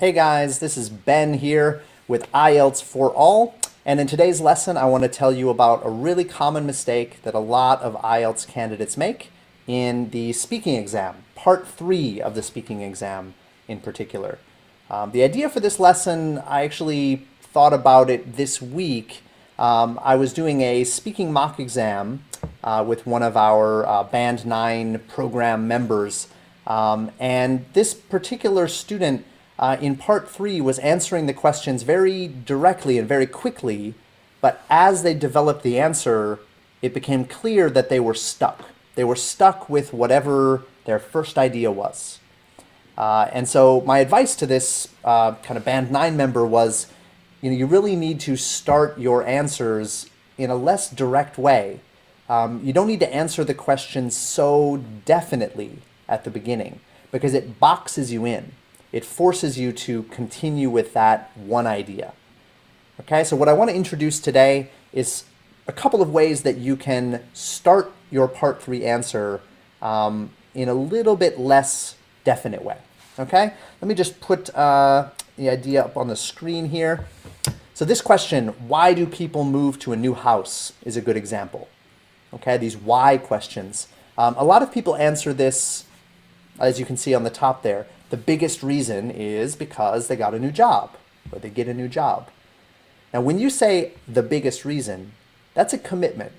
Hey guys, this is Ben here with IELTS for All, and in today's lesson I want to tell you about a really common mistake that a lot of IELTS candidates make in the speaking exam, part 3 of the speaking exam in particular. The idea for this lesson, I actually thought about it this week. I was doing a speaking mock exam with one of our Band 9 program members, and this particular student in part 3 was answering the questions very directly and very quickly, but as they developed the answer, it became clear that they were stuck. They were stuck with whatever their first idea was. And so my advice to this kind of Band 9 member was, you really need to start your answers in a less direct way. You don't need to answer the question so definitely at the beginning because it boxes you in. It forces you to continue with that one idea. Okay, so what I want to introduce today is a couple of ways that you can start your part 3 answer in a little bit less definite way. Okay, let me just put the idea up on the screen here. So this question, why do people move to a new house, is a good example. Okay, these why questions. A lot of people answer this, as you can see on the top there. The biggest reason is because they got a new job or they get a new job. Now, when you say the biggest reason, that's a commitment.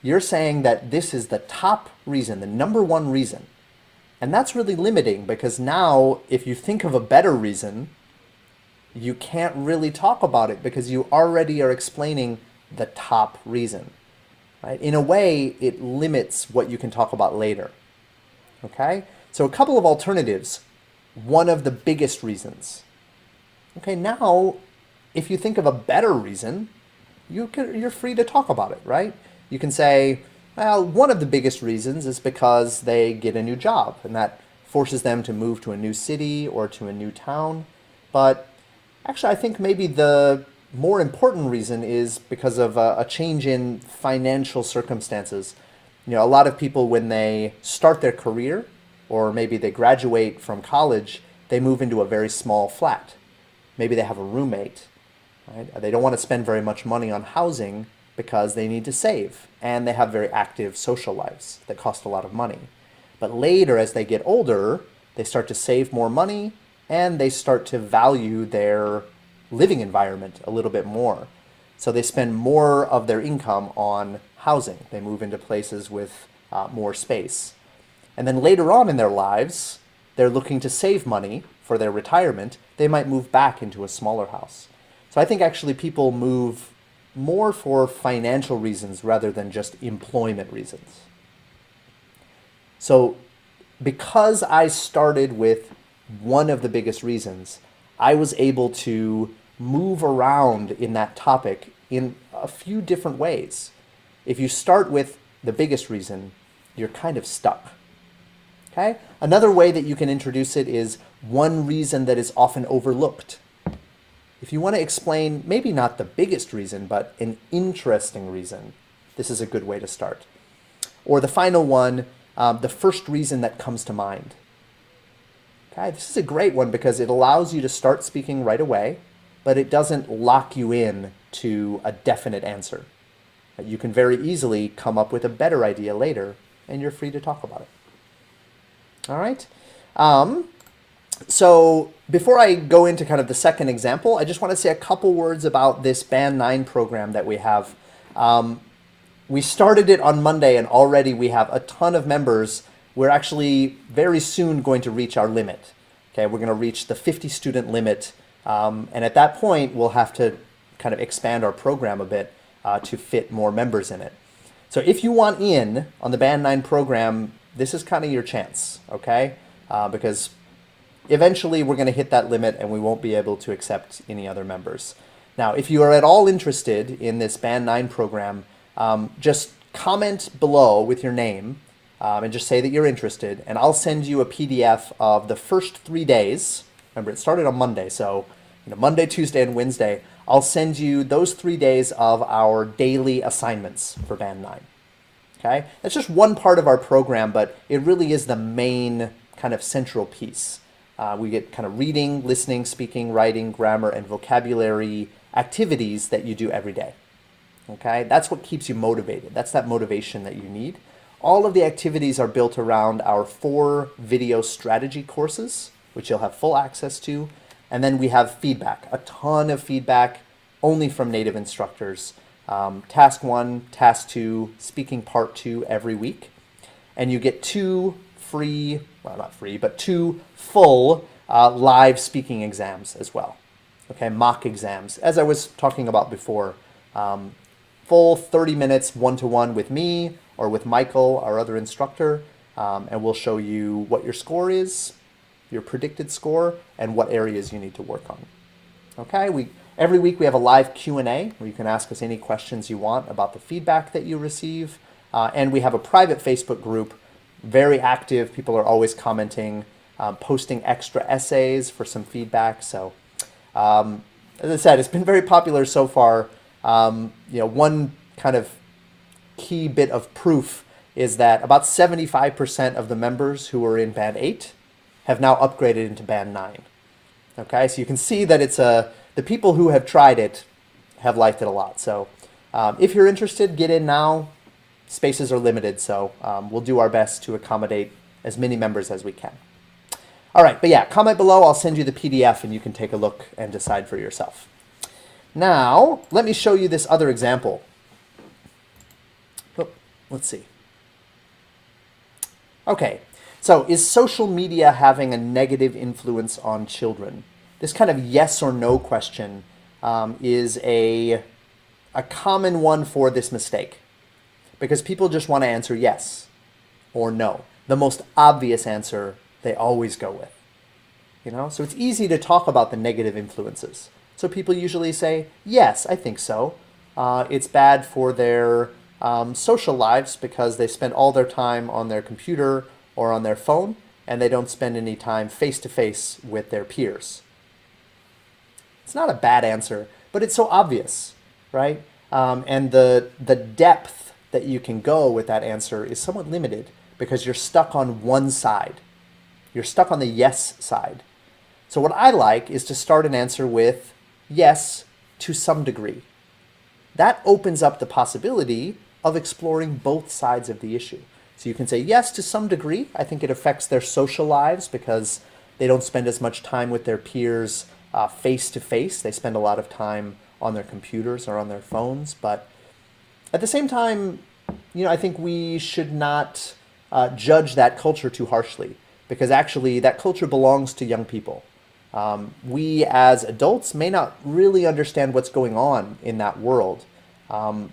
You're saying that this is the top reason, the number one reason. And that's really limiting because now if you think of a better reason, you can't really talk about it because you already are explaining the top reason. Right? In a way, it limits what you can talk about later. Okay? So a couple of alternatives. One of the biggest reasons. Okay, now if you think of a better reason, you're free to talk about it, right? You can say, well, one of the biggest reasons is because they get a new job and that forces them to move to a new city or to a new town. But actually, I think maybe the more important reason is because of a change in financial circumstances. A lot of people, when they start their career, or maybe they graduate from college, they move into a very small flat. Maybe they have a roommate. Right? They don't want to spend very much money on housing because they need to save, and they have very active social lives that cost a lot of money. But later, as they get older, they start to save more money, and they start to value their living environment a little bit more. So they spend more of their income on housing. They move into places with more space. And then later on in their lives, they're looking to save money for their retirement. They might move back into a smaller house. So I think actually people move more for financial reasons rather than just employment reasons. So because I started with one of the biggest reasons, I was able to move around in that topic in a few different ways. If you start with the biggest reason, you're kind of stuck. Okay? Another way that you can introduce it is one reason that is often overlooked. If you want to explain maybe not the biggest reason, but an interesting reason, this is a good way to start. Or the final one, the first reason that comes to mind. Okay? This is a great one because it allows you to start speaking right away, but it doesn't lock you in to a definite answer. You can very easily come up with a better idea later, and you're free to talk about it. All right. So before I go into kind of the second example, I just want to say a couple words about this Band 9 program that we have. We started it on Monday, and already we have a ton of members. We're actually very soon going to reach our limit. Okay, we're going to reach the 50 student limit. And at that point, we'll have to kind of expand our program a bit to fit more members in it. So if you want in on the Band 9 program, this is kind of your chance, okay? Because eventually we're going to hit that limit and we won't be able to accept any other members. Now, if you are at all interested in this Band 9 program, just comment below with your name and just say that you're interested, and I'll send you a PDF of the first 3 days. Remember, it started on Monday, so Monday, Tuesday, and Wednesday. I'll send you those 3 days of our daily assignments for Band 9. Okay? That's just one part of our program, but it really is the main kind of central piece. We get kind of reading, listening, speaking, writing, grammar, and vocabulary activities that you do every day. Okay, that's what keeps you motivated. That's that motivation that you need. All of the activities are built around our 4 video strategy courses, which you'll have full access to. And then we have feedback, a ton of feedback only from native instructors. Task 1, Task 2, Speaking Part 2 every week. And you get 2 free, well, not free, but 2 full live speaking exams as well. Okay, mock exams, as I was talking about before. Full 30 minutes one-to-one with me or with Michael, our other instructor, and we'll show you what your score is, your predicted score, and what areas you need to work on. Okay, every week we have a live Q&A where you can ask us any questions you want about the feedback that you receive, and we have a private Facebook group, very active. People are always commenting, posting extra essays for some feedback. So, as I said, it's been very popular so far. One kind of key bit of proof is that about 75% of the members who are in Band 8 have now upgraded into Band 9. Okay, so you can see that it's the people who have tried it have liked it a lot. So if you're interested, get in now. Spaces are limited, so we'll do our best to accommodate as many members as we can. All right, but yeah, comment below. I'll send you the PDF and you can take a look and decide for yourself. Now, let me show you this other example. Oh, let's see. Okay, so is social media having a negative influence on children? This kind of yes or no question is a common one for this mistake, because people just want to answer yes or no. The most obvious answer they always go with. So it's easy to talk about the negative influences. So people usually say, yes, I think so. It's bad for their social lives because they spend all their time on their computer or on their phone, and they don't spend any time face-to-face with their peers. It's not a bad answer, but it's so obvious, right? And the depth that you can go with that answer is somewhat limited because you're stuck on one side. You're stuck on the yes side. So what I like is to start an answer with yes to some degree. That opens up the possibility of exploring both sides of the issue. So you can say yes to some degree. I think it affects their social lives because they don't spend as much time with their peers face to face. They spend a lot of time on their computers or on their phones. But at the same time, I think we should not judge that culture too harshly, because actually that culture belongs to young people. We as adults may not really understand what's going on in that world.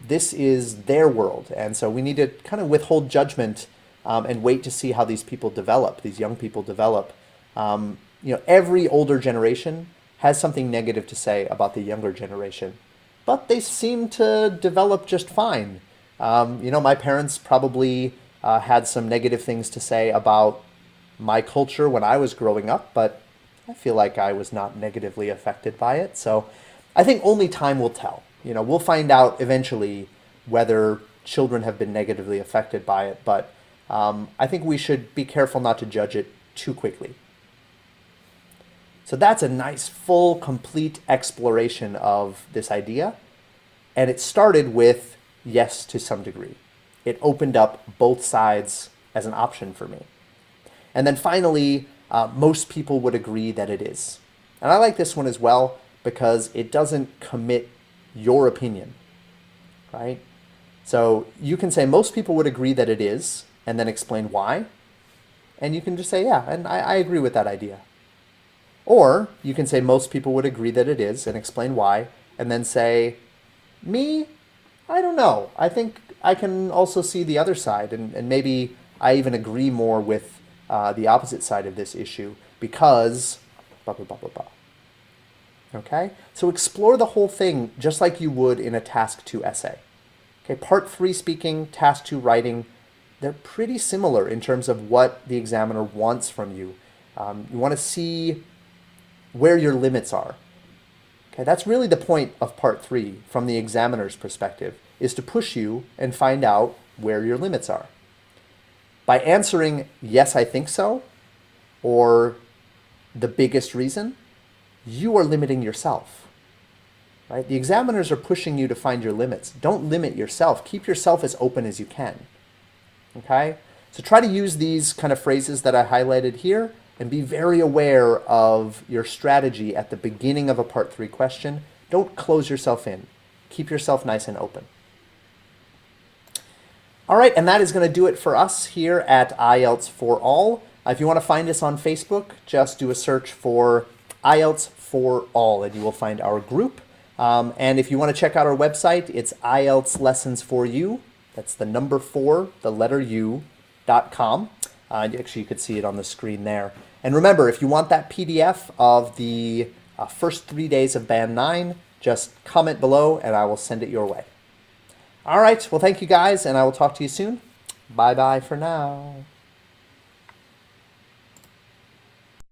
This is their world, and so we need to kind of withhold judgment and wait to see how these people develop, these young people develop. Every older generation has something negative to say about the younger generation, but they seem to develop just fine. My parents probably had some negative things to say about my culture when I was growing up, but I feel like I was not negatively affected by it. So I think only time will tell. We'll find out eventually whether children have been negatively affected by it, but I think we should be careful not to judge it too quickly. So that's a nice, full, complete exploration of this idea. And it started with yes to some degree. It opened up both sides as an option for me. And then finally, most people would agree that it is. And I like this one as well because it doesn't commit your opinion, right? So you can say most people would agree that it is, and then explain why. And you can just say, yeah, and I agree with that idea. Or you can say most people would agree that it is and explain why, and then say, me, I don't know. I think I can also see the other side, and maybe I even agree more with the opposite side of this issue because blah, blah, blah, blah, blah. Okay? So explore the whole thing just like you would in a Task 2 essay. Okay, Part 3 speaking, Task 2 writing, they're pretty similar in terms of what the examiner wants from you. You want to see where your limits are. Okay, that's really the point of Part 3 from the examiner's perspective, is to push you and find out where your limits are. By answering, yes, I think so, or the biggest reason? You are limiting yourself. Right? The examiners are pushing you to find your limits. Don't limit yourself. Keep yourself as open as you can. Okay? So try to use these kind of phrases that I highlighted here and be very aware of your strategy at the beginning of a part 3 question. Don't close yourself in. Keep yourself nice and open. All right, and that is going to do it for us here at IELTS for All. If you want to find us on Facebook, just do a search for IELTS for All, and you will find our group. And if you want to check out our website, it's IELTS Lessons for You. That's the number 4, the letter U.com. Actually, you could see it on the screen there. And remember, if you want that PDF of the first 3 days of Band 9, just comment below and I will send it your way. All right, well, thank you guys, and I will talk to you soon. Bye-bye for now.